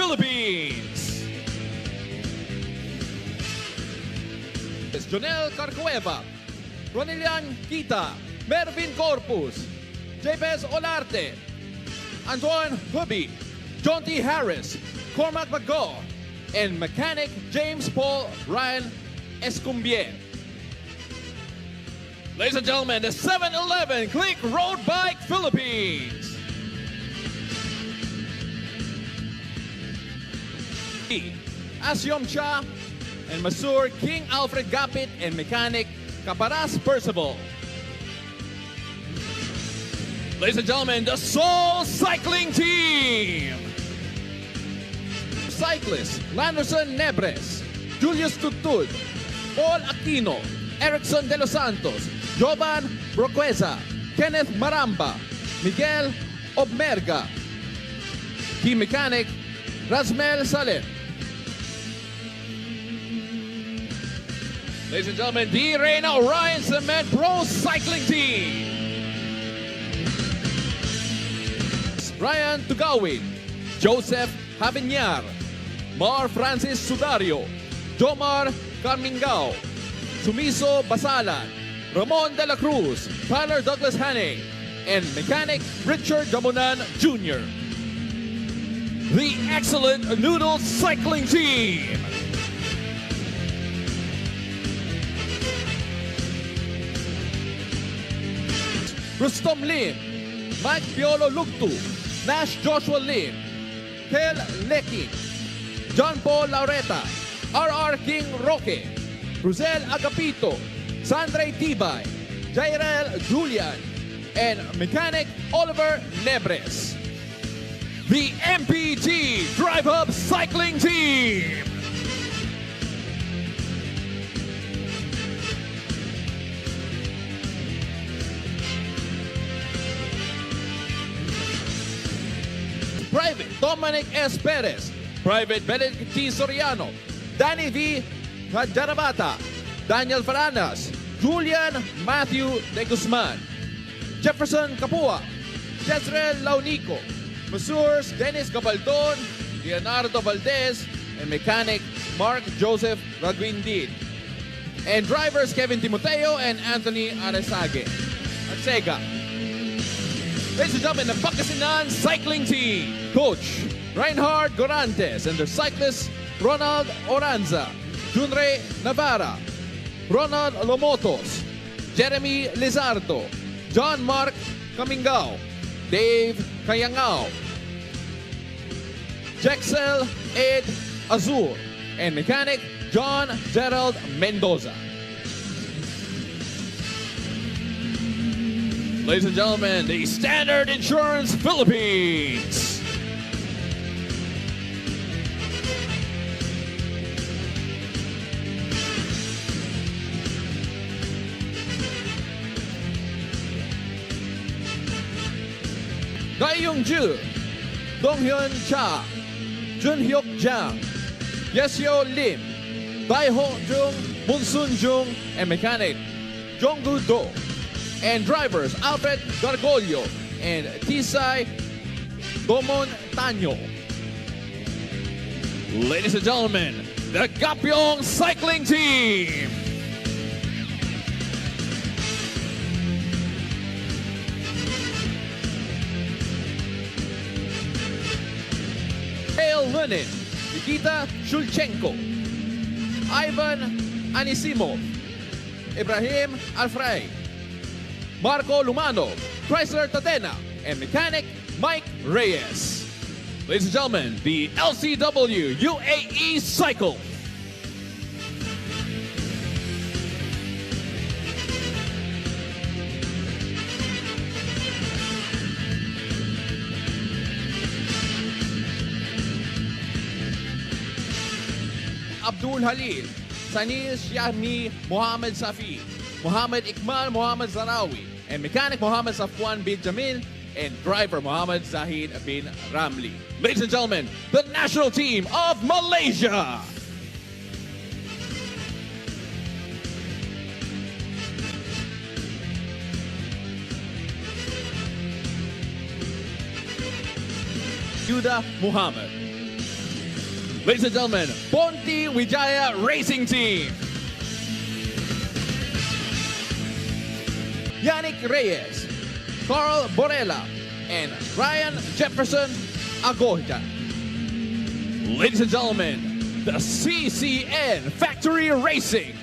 Philippines. It's Jonel Carcueva, Ronilian Kita, Mervin Corpus, Jepes Olarte, Antoine Hubi, John T. Harris, Cormac Bago, and mechanic James Paul Ryan Escumbier. Ladies and gentlemen, the 7-Eleven Clink Road Bike Philippines. Asyom Cha and Masur King Alfred Gapit and mechanic Caparas Percival. Ladies and gentlemen, the Soul Cycling Team. Cyclists Landerson Nebres, Julius Tutud, Paul Aquino, Erickson De Los Santos, Jovan Broqueza, Kenneth Maramba, Miguel Obmerga. Team mechanic Rasmel Salem. Ladies and gentlemen, the Reina Orion Cement Pro Cycling Team. Ryan Tugawin, Joseph Habinyar, Mar Francis Sudario, Jomar Carmingao, Sumiso Basalan, Ramon De La Cruz, Tyler Douglas Hane, and mechanic Richard Jamunan Jr. The excellent Noodle Cycling Team. Rustom Lim, Mike Piolo Lugtu, Nash Joshua Lim, Kel Lekin, John Paul Laureta, R.R. King Roque, Rosel Agapito, Sandre Tibay, Jairel Julian, and mechanic Oliver Nebres. The MPG drivehub Cycling Team. Private Dominic S. Perez, Private Benedict T. Soriano, Danny V. Jarabata, Daniel Faranas, Julian Matthew De Guzman, Jefferson Capua, Jezreel Launico, Masurs Dennis Gabaldon, Leonardo Valdez, and mechanic Mark Joseph Raguindin. And drivers Kevin Timoteo and Anthony Aresage. Arsega. Ladies and gentlemen, the Pangasinan Cycling Team. Coach Reinhard Gorantes and their cyclists Ronald Oranza, Junre Navarra, Ronald Lomotos, Jeremy Lizardo, John Mark Camingao, Dave Kayangao, Jexel Ed Azur, and mechanic John Gerald Mendoza. Ladies and gentlemen, the Standard Insurance Philippines. Daiyong Ju, Donghyun Cha, Junhyuk Jang, Yesyo Lim, Daiho Jung, Munsun Jung, and mechanic Jonggu Do. And drivers Alfred Gargolio and Tisay Domon Tanyo. Ladies and gentlemen, the Gapong Cycling Team. Dale Lunin, Nikita Shulchenko, Ivan Anisimov, Ibrahim Alfray, Marco Lumano, Chrysler Tadena, and mechanic Mike Reyes. Ladies and gentlemen, the LCW UAE Cycle. Abdul Halil, Sanil Syahmi, Mohammed Safi, Mohammed Ikmal, Mohammed Zarawi, and mechanic Mohammed Safwan bin Jamil, and driver Mohammed Zahid bin Ramli. Ladies and gentlemen, the national team of Malaysia. Yuda Muhammad, Ladies and gentlemen, Ponti Wijaya Racing Team. Yannick Reyes, Carl Borella, and Ryan Jefferson Agoja. Ladies and gentlemen, the CCN Factory Racing.